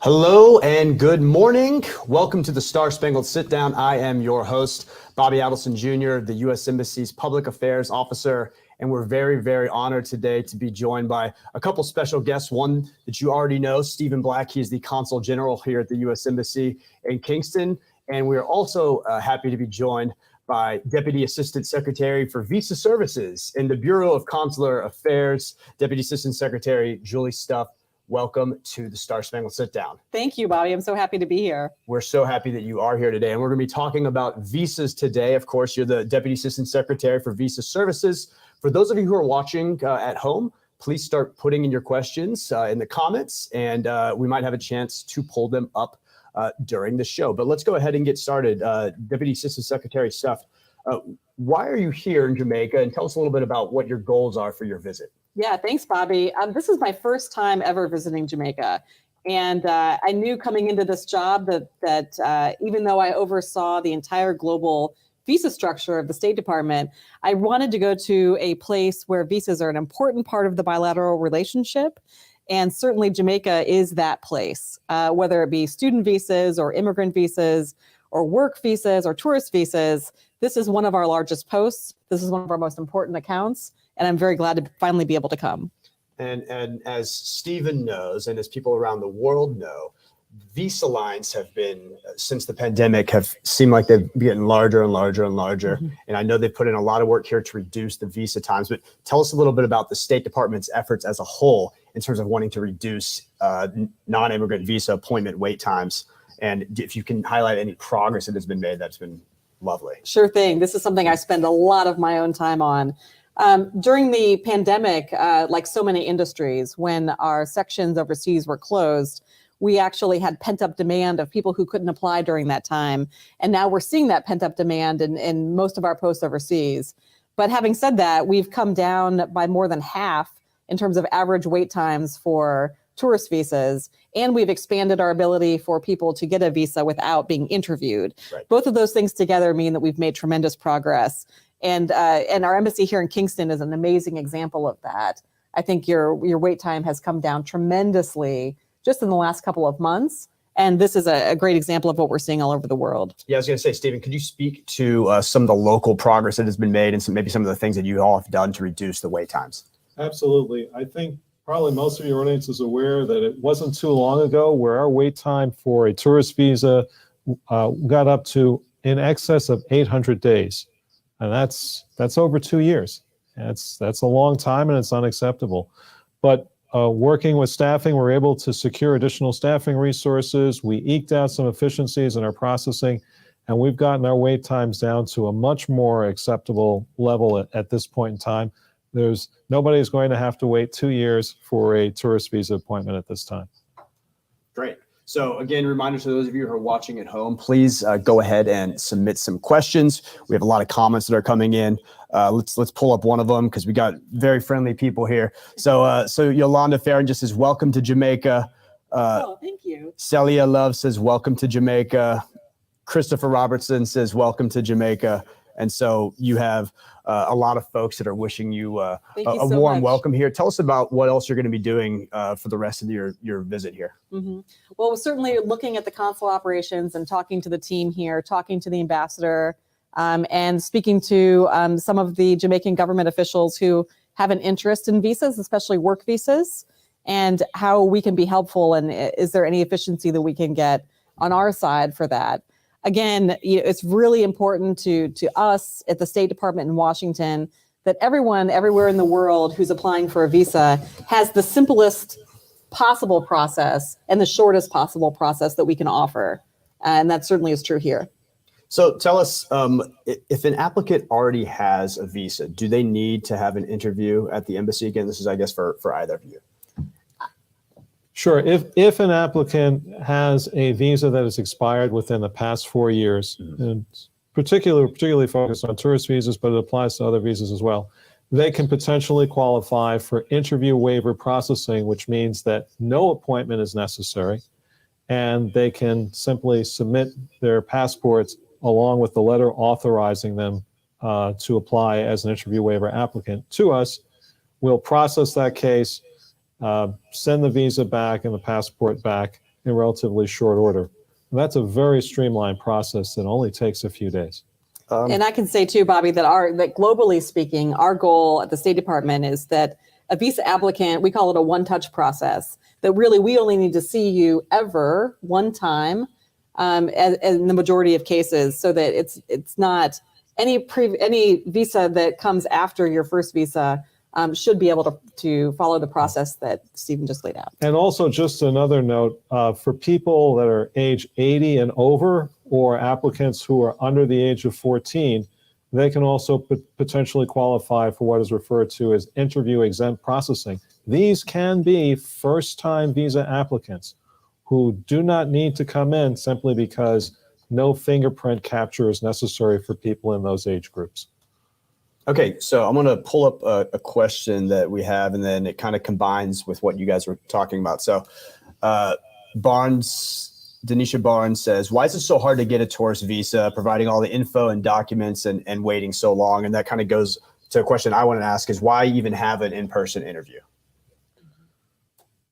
Hello and good morning. Welcome to the Spangled Sit Down. I am your host, Bobby Adelson Jr., the U.S. Embassy's Public Affairs Officer, and we're very, very honored today to be joined by a couple special guests. One that you already know, Stephen Black. He's the Consul General here at the U.S. Embassy in Kingston, and we are also happy to be joined by Deputy Assistant Secretary for Visa Services in the Bureau of Consular Affairs, Deputy Assistant Secretary Julie Stufft. Welcome to the Spangled Sit Down. Thank you, Bobby. I'm so happy to be here. We're so happy that you are here today. And we're going to be talking about visas today. Of course, you're the Deputy Assistant Secretary for Visa Services. For those of you who are watching at home, please start putting in your questions in the comments, and we might have a chance to pull them up during the show. But let's go ahead and get started. Deputy Assistant Secretary Stufft, why are you here in Jamaica? And tell us a little bit about what your goals are for your visit. Yeah, thanks, Bobby. This is my first time ever visiting Jamaica. And I knew coming into this job that even though I oversaw the entire global visa structure of the State Department, I wanted to go to a place where visas are an important part of the bilateral relationship. And certainly Jamaica is that place, whether it be student visas or immigrant visas or work visas or tourist visas. This is one of our largest posts. This is one of our most important accounts. And I'm very glad to finally be able to come. And as Stephen knows, and as people around the world know, visa lines have been, since the pandemic, have seemed like they've been getting larger and larger and larger. Mm-hmm. And I know they've put in a lot of work here to reduce the visa times. But tell us a little bit about the State Department's efforts as a whole in terms of wanting to reduce non-immigrant visa appointment wait times. And if you can highlight any progress that has been made, that's been lovely. Sure thing. This is something I spend a lot of my own time on. During the pandemic, like so many industries, when our sections overseas were closed, we actually had pent-up demand of people who couldn't apply during that time. And now we're seeing that pent-up demand in most of our posts overseas. But having said that, we've come down by more than half in terms of average wait times for tourist visas, and we've expanded our ability for people to get a visa without being interviewed. Right. Both of those things together mean that we've made tremendous progress. And our embassy here in Kingston is an amazing example of that. I think your wait time has come down tremendously just in the last couple of months. And this is a great example of what we're seeing all over the world. Yeah, I was going to say, Stephen, could you speak to some of the local progress that has been made and maybe some of the things that you all have done to reduce the wait times? Absolutely. I think probably most of your audience is aware that it wasn't too long ago where our wait time for a tourist visa got up to in excess of 800 days. And that's over 2 years. That's a long time, and it's unacceptable. But working with staffing, we're able to secure additional staffing resources. We eked out some efficiencies in our processing, and we've gotten our wait times down to a much more acceptable level at this point in time. Nobody's going to have to wait 2 years for a tourist visa appointment at this time. Great. So again, reminder to those of you who are watching at home, please go ahead and submit some questions. We have a lot of comments that are coming in. Let's pull up one of them because we got very friendly people here. So Yolanda Farron just says, welcome to Jamaica. Thank you. Celia Love says, welcome to Jamaica. Christopher Robertson says, welcome to Jamaica. And so you have a lot of folks that are wishing you a warm welcome here. Tell us about what else you're going to be doing for the rest of your visit here. Mm-hmm. Well, we're certainly looking at the consular operations and talking to the team here, talking to the ambassador, and speaking to some of the Jamaican government officials who have an interest in visas, especially work visas, and how we can be helpful. And is there any efficiency that we can get on our side for that? Again, it's really important to us at the State Department in Washington that everyone everywhere in the world who's applying for a visa has the simplest possible process and the shortest possible process that we can offer. And that certainly is true here. So tell us, if an applicant already has a visa, do they need to have an interview at the embassy? Again, this is, I guess, for either of you. Sure. If an applicant has a visa that has expired within the past 4 years, and particularly focused on tourist visas, but it applies to other visas as well, they can potentially qualify for interview waiver processing, which means that no appointment is necessary, and they can simply submit their passports along with the letter authorizing them to apply as an interview waiver applicant to us. We'll process that case, send the visa back and the passport back, in relatively short order. And that's a very streamlined process that only takes a few days. And I can say too, Bobby, that globally speaking, our goal at the State Department is that a visa applicant, we call it a one-touch process, that really we only need to see you ever one time in the majority of cases, so that it's not any visa that comes after your first visa should be able to follow the process that Stephen just laid out. And also just another note, for people that are age 80 and over, or applicants who are under the age of 14, they can also potentially qualify for what is referred to as interview exempt processing. These can be first-time visa applicants who do not need to come in simply because no fingerprint capture is necessary for people in those age groups. Okay, so I'm going to pull up a question that we have, and then it kind of combines with what you guys were talking about. So Denisha Barnes says, why is it so hard to get a tourist visa, providing all the info and documents and waiting so long? And that kind of goes to a question I want to ask, is why even have an in-person interview?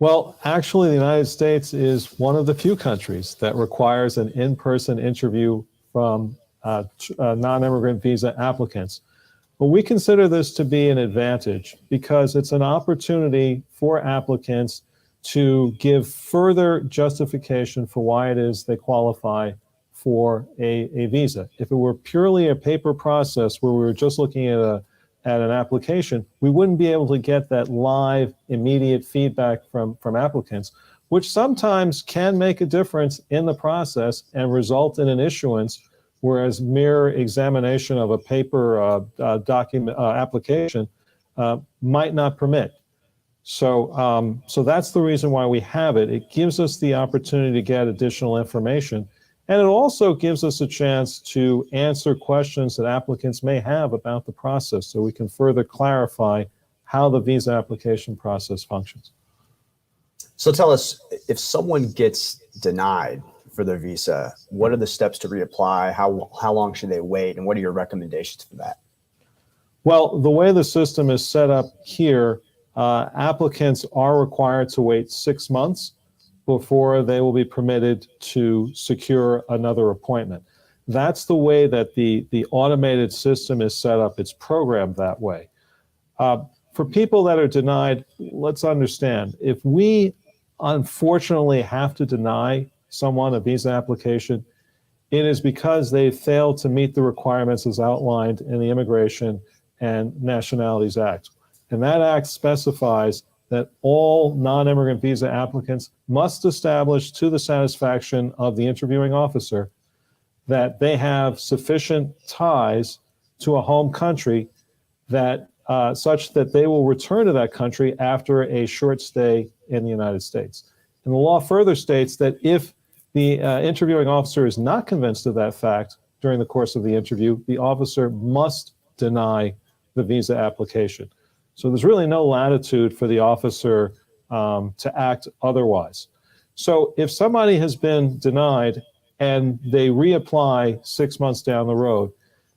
Well, actually, the United States is one of the few countries that requires an in-person interview from non-immigrant visa applicants. But we consider this to be an advantage because it's an opportunity for applicants to give further justification for why it is they qualify for a visa. If it were purely a paper process where we were just looking at an application, we wouldn't be able to get that live, immediate feedback from applicants, which sometimes can make a difference in the process and result in an issuance, whereas mere examination of a paper document application might not permit. So that's the reason why we have it. It gives us the opportunity to get additional information, and it also gives us a chance to answer questions that applicants may have about the process, so we can further clarify how the visa application process functions. So tell us, if someone gets denied for their visa, what are the steps to reapply? How long should they wait, and what are your recommendations for that? Well, the way the system is set up here, applicants are required to wait 6 months before they will be permitted to secure another appointment. That's the way that the automated system is set up. It's programmed that way. For people that are denied, let's understand, if we unfortunately have to deny someone a visa application, it is because they failed to meet the requirements as outlined in the Immigration and Nationalities Act. And that act specifies that all non-immigrant visa applicants must establish to the satisfaction of the interviewing officer that they have sufficient ties to a home country that such that they will return to that country after a short stay in the United States. And the law further states that if the interviewing officer is not convinced of that fact during the course of the interview, the officer must deny the visa application. So there's really no latitude for the officer to act otherwise. So if somebody has been denied and they reapply 6 months down the road,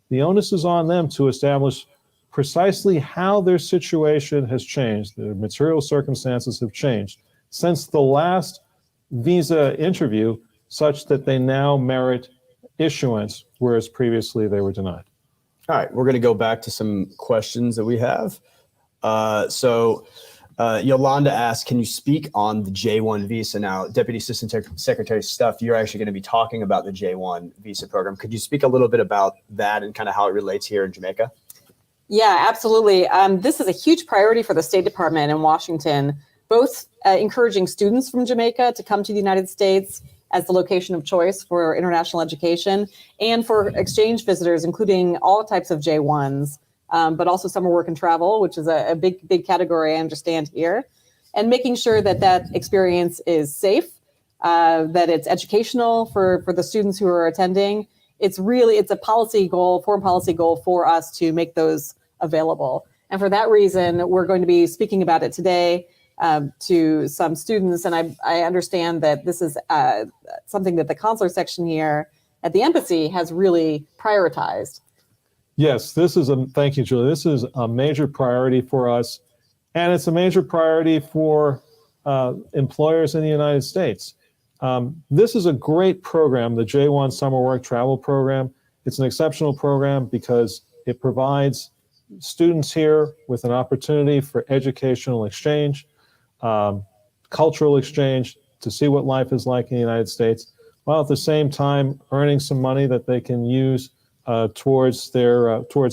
the onus is on them to establish precisely how their situation has changed, their material circumstances have changed since the last visa interview, such that they now merit issuance, whereas previously they were denied. All right, we're going to go back to some questions that we have. Yolanda asked, can you speak on the J1 visa? Now, Deputy Assistant Secretary Stufft, you're actually going to be talking about the J1 visa program. Could you speak a little bit about that and kind of how it relates here in Jamaica? Yeah, absolutely. This is a huge priority for the State Department in Washington, both encouraging students from Jamaica to come to the United States as the location of choice for international education, and for exchange visitors, including all types of J1s, but also summer work and travel, which is a big category I understand here, and making sure that that experience is safe, that it's educational for the students who are attending. It's a policy goal, foreign policy goal for us to make those available. And for that reason, we're going to be speaking about it today to some students. And I understand that this is something that the consular section here at the embassy has really prioritized. Yes, thank you, Julie. This is a major priority for us. And it's a major priority for employers in the United States. This is a great program, the J1 Summer Work Travel Program. It's an exceptional program because it provides students here with an opportunity for educational exchange, cultural exchange, to see what life is like in the United States, while at the same time earning some money that they can use towards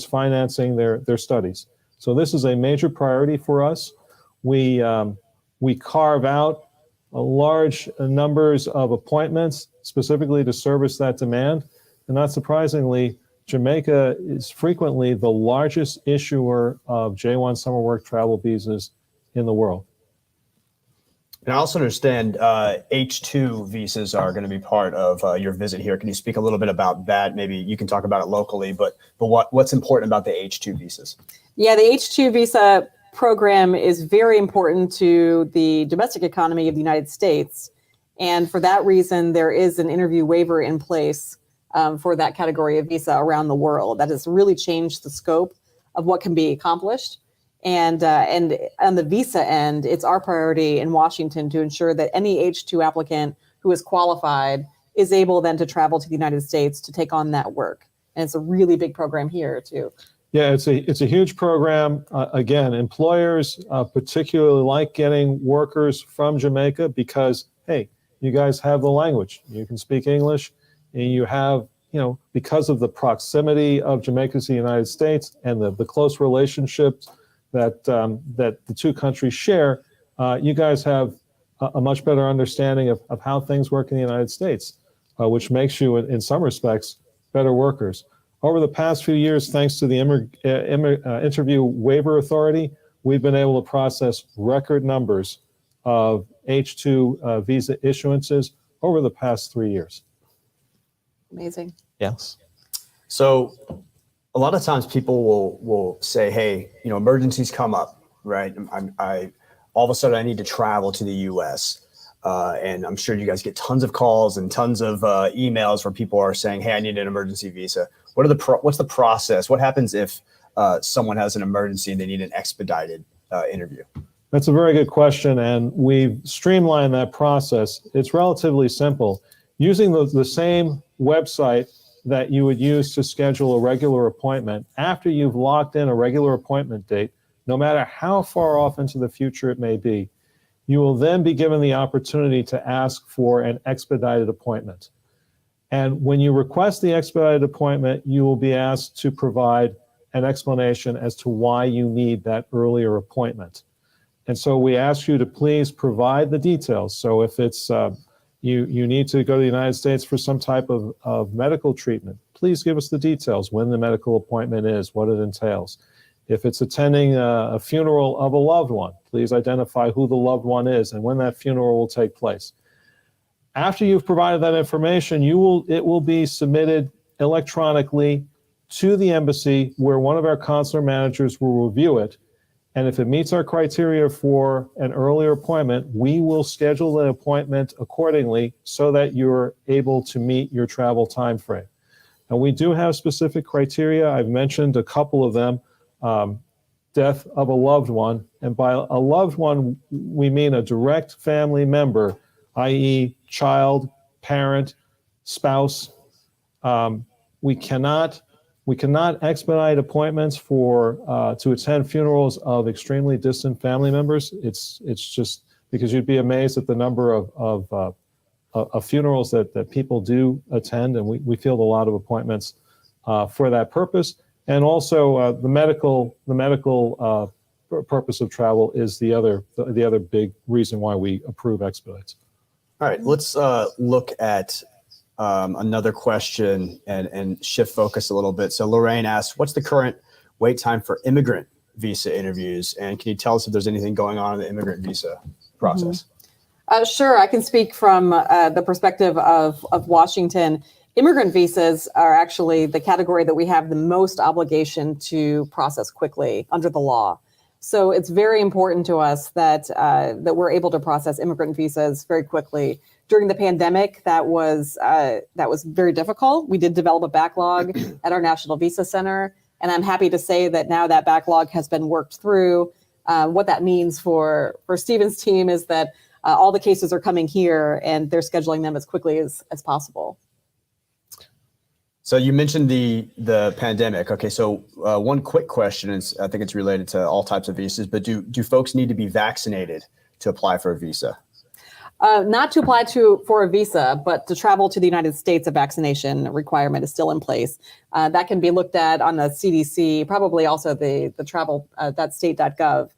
financing their studies. So this is a major priority for us. We carve out large numbers of appointments specifically to service that demand. And not surprisingly, Jamaica is frequently the largest issuer of J1 summer work travel visas in the world. And I also understand H-2 visas are going to be part of your visit here. Can you speak a little bit about that? Maybe you can talk about it locally, but what's important about the H-2 visas? Yeah, the H-2 visa program is very important to the domestic economy of the United States. And for that reason, there is an interview waiver in place for that category of visa around the world. That has really changed the scope of what can be accomplished. And on the visa end, it's our priority in Washington to ensure that any H-2 applicant who is qualified is able then to travel to the United States to take on that work. And it's a really big program here too. Yeah, it's a huge program. Again, employers particularly like getting workers from Jamaica because, hey, you guys have the language. You can speak English, and you have, because of the proximity of Jamaica to the United States and the close relationships that the two countries share, you guys have a much better understanding of how things work in the United States, which makes you, in some respects, better workers. Over the past few years, thanks to the Interview Waiver Authority, we've been able to process record numbers of H-2 visa issuances over the past 3 years. Amazing. Yes. So a lot of times people will say, hey, emergencies come up, right? I all of a sudden I need to travel to the U.S. And I'm sure you guys get tons of calls and tons of emails where people are saying, hey, I need an emergency visa. What's the process? What happens if someone has an emergency and they need an expedited interview? That's a very good question, and we've streamlined that process. It's relatively simple. Using the same website that you would use to schedule a regular appointment, after you've locked in a regular appointment date, no matter how far off into the future it may be, you will then be given the opportunity to ask for an expedited appointment. And when you request the expedited appointment, you will be asked to provide an explanation as to why you need that earlier appointment. And so we ask you to please provide the details. So if it's you need to go to the United States for some type of medical treatment, please give us the details, when the medical appointment is, what it entails. If it's attending a funeral of a loved one, please identify who the loved one is and when that funeral will take place. After you've provided that information, it will be submitted electronically to the embassy, where one of our consular managers will review it. And if it meets our criteria for an earlier appointment, we will schedule an appointment accordingly so that you're able to meet your travel time frame. And we do have specific criteria. I've mentioned a couple of them. Death of a loved one. And by a loved one, we mean a direct family member, i.e. child, parent, spouse. We cannot expedite appointments to attend funerals of extremely distant family members. It's just because you'd be amazed at the number of funerals that people do attend, and we field a lot of appointments for that purpose. And also the medical purpose of travel is the other big reason why we approve expedites. All right, let's look at another question and shift focus a little bit. So Lorraine asks, what's the current wait time for immigrant visa interviews? And can you tell us if there's anything going on in the immigrant visa process? Sure, I can speak from the perspective of Washington. Immigrant visas are actually the category that we have the most obligation to process quickly under the law. So it's very important to us that we're able to process immigrant visas very quickly. During the pandemic, that was very difficult. We did develop a backlog at our National Visa Center, and I'm happy to say that now that backlog has been worked through. What that means for Stephen's team is that all the cases are coming here and they're scheduling them as quickly as possible. So you mentioned the pandemic. Okay, so one quick question is, I think it's related to all types of visas, but do folks need to be vaccinated to apply for a visa? Not to apply for a visa, but to travel to the United States, a vaccination requirement is still in place. That can be looked at on the CDC, probably also the travel.state.gov.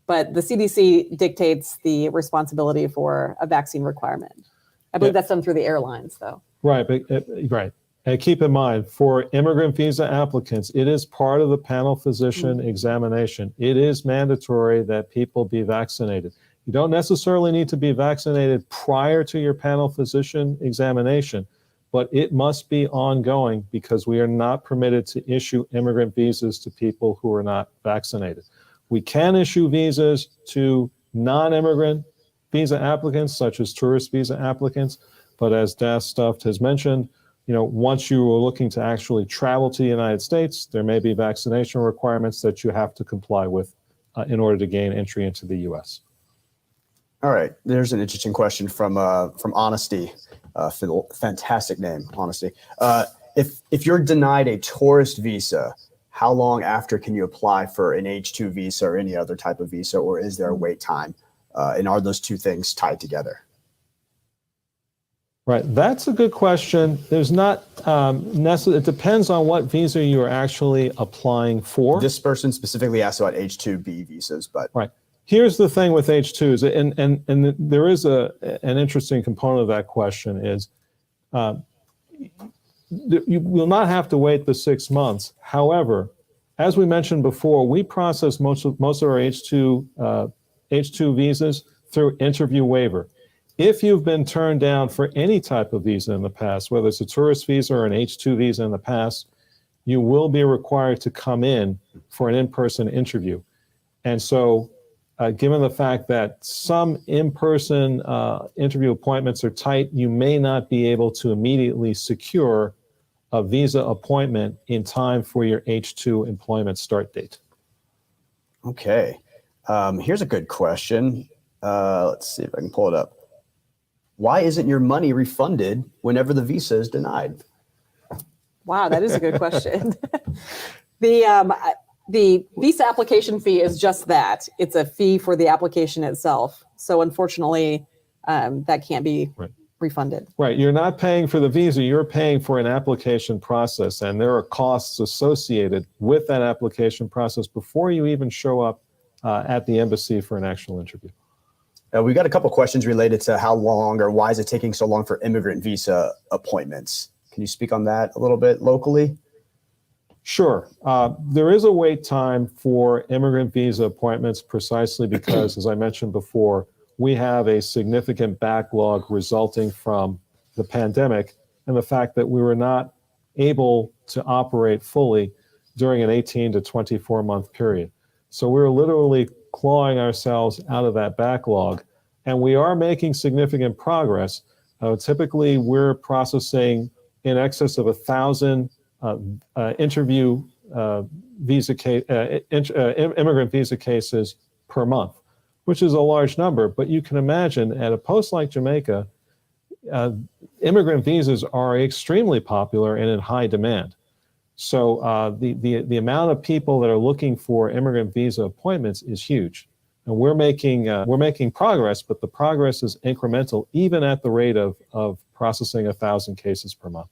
But the CDC dictates the responsibility for a vaccine requirement. I believe that's done through the airlines, though. Right, but, right. And keep in mind, for immigrant visa applicants, it is part of the panel physician examination. It is mandatory that people be vaccinated. You don't necessarily need to be vaccinated prior to your panel physician examination, but it must be ongoing because we are not permitted to issue immigrant visas to people who are not vaccinated. We can issue visas to non-immigrant visa applicants, such as tourist visa applicants, but as Stufft has mentioned, once you are looking to actually travel to the United States, there may be vaccination requirements that you have to comply with in order to gain entry into the U.S. All right. There's an interesting question from Honesty. Fantastic name, Honesty. If you're denied a tourist visa, how long after can you apply for an H-2 visa or any other type of visa, or is there a wait time? And are those two things tied together? Right, that's a good question. There's not it depends on what visa you're actually applying for. This person specifically asked about H-2B visas, but right. Here's the thing with H-2s, and there is an interesting component of that question is you will not have to wait the 6 months. However, as we mentioned before, we process most of our H-2 visas through interview waiver. If you've been turned down for any type of visa in the past, whether it's a tourist visa or an H-2 visa in the past, you will be required to come in for an in-person interview. And so given the fact that some in-person interview appointments are tight, you may not be able to immediately secure a visa appointment in time for your H-2 employment start date. Okay. Here's a good question. Let's see if I can pull it up. Why isn't your money refunded whenever the visa is denied? Wow, that is a good question. The visa application fee is just that. It's a fee for the application itself. So unfortunately, that can't be refunded. Right. You're not paying for the visa. You're paying for an application process. And there are costs associated with that application process before you even show up at the embassy for an actual interview. We've got a couple questions related to how long or why is it taking so long for immigrant visa appointments? Can you speak on that a little bit locally? Sure. There is a wait time for immigrant visa appointments precisely because, as I mentioned before, we have a significant backlog resulting from the pandemic and the fact that we were not able to operate fully during an 18 to 24 month period. So we're literally clawing ourselves out of that backlog, and we are making significant progress. Typically, we're processing in excess of 1,000 interview immigrant visa cases per month, which is a large number. But you can imagine at a post like Jamaica, immigrant visas are extremely popular and in high demand. So the amount of people that are looking for immigrant visa appointments is huge, and we're making progress, but the progress is incremental, even at the rate of processing 1,000 cases per month.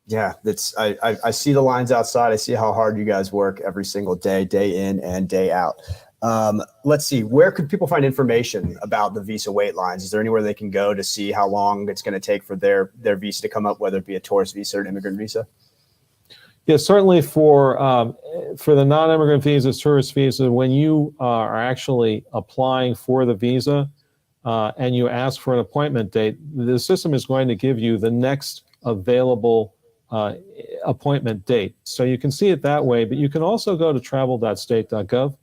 Yeah, I see the lines outside. I see how hard you guys work every single day, day in and day out. Let's see, where could people find information about the visa wait lines? Is there anywhere they can go to see how long it's going to take for their visa to come up, whether it be a tourist visa or an immigrant visa? Yeah, certainly for the non-immigrant visas, tourist visa, when you are actually applying for the visa and you ask for an appointment date, the system is going to give you the next available appointment date. So you can see it that way, but you can also go to travel.state.gov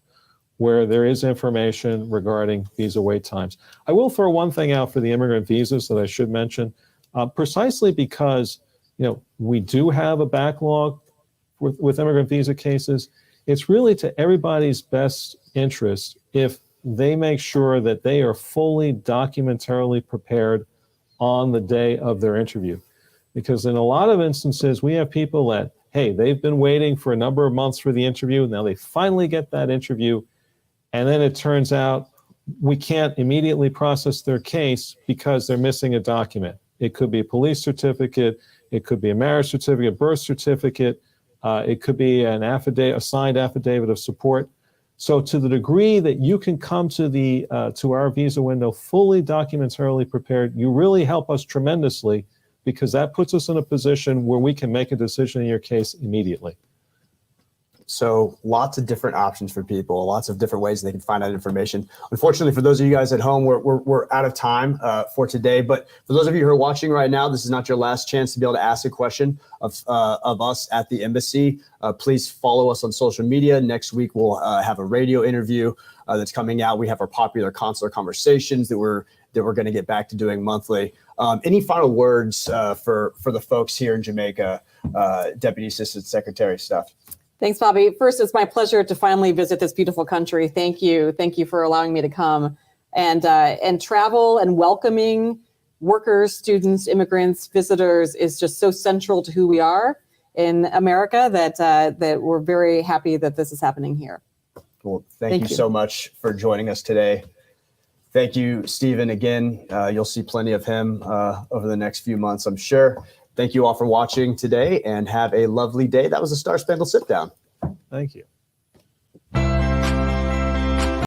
where there is information regarding visa wait times. I will throw one thing out for the immigrant visas that I should mention, precisely because we do have a backlog with immigrant visa cases. It's really to everybody's best interest if they make sure that they are fully documentarily prepared on the day of their interview. Because in a lot of instances, we have people that, hey, they've been waiting for a number of months for the interview. Now they finally get that interview. And then it turns out we can't immediately process their case because they're missing a document. It could be a police certificate. It could be a marriage certificate, birth certificate. It could be an affidavit, a signed affidavit of support. So to the degree that you can come to our visa window fully documentarily prepared, you really help us tremendously, because that puts us in a position where we can make a decision in your case immediately. So lots of different options for people, lots of different ways they can find out information. Unfortunately, for those of you guys at home, we're out of time for today. But for those of you who are watching right now, this is not your last chance to be able to ask a question of us at the embassy. Please follow us on social media. Next week, we'll have a radio interview that's coming out. We have our popular consular conversations that we're going to get back to doing monthly. Any final words for the folks here in Jamaica, Deputy Assistant Secretary Stufft? Thanks, Bobby. First, it's my pleasure to finally visit this beautiful country. Thank you. Thank you for allowing me to come. And travel and welcoming workers, students, immigrants, visitors is just so central to who we are in America that we're very happy that this is happening here. Well, thank you so much for joining us today. Thank you, Stephen. Again, you'll see plenty of him over the next few months, I'm sure. Thank you all for watching today, and have a lovely day. That was a Star Spangled Sit Down. Thank you.